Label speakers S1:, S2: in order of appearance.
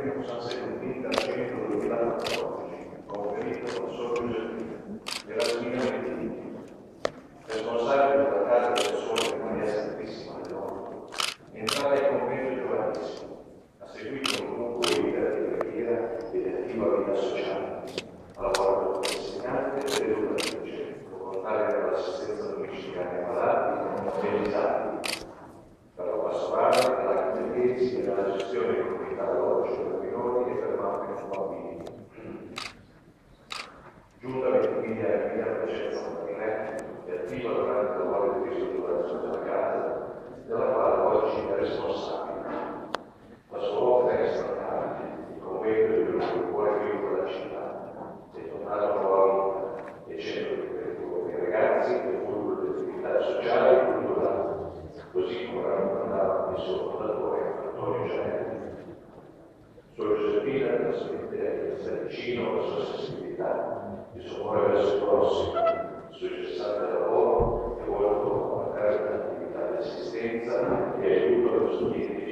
S1: Primo San Secondo, Centro 2014, conferito con Sor Giuseppina, e la Divina Medicina, responsabile della Casa del Sole di Maria Santissima Leone, entrata in convento giovanissimo, ha seguito un lungo vita di preghiera e di attiva vita sociale, ha lavorato come insegnante e educatrice, volontaria dell'assistenza domiciliare ai malati e disabili, per la pastorale, della catechesi e della gestione di comunità d'alloggio per minori e per mamme con bambini. Giunta Ventimiglia e Emilia Francesca Marinè è attiva durante il lavoro di ristrutturazione della casa, della quale oggi è responsabile. La sua opera è statale, il convento è il cuore vivo della città, è tornato poi e centro di crescita dei ragazzi e fulcro di attività sociali e culturali, così come raccontava il suo fondatore Antonio Gianelli. Sor Giuseppina trasmette da vicino la sua sensibilità, il suo amore verso il prossimo, il suo incessante lavoro e volto a portare l'attività di assistenza e aiuto allo studente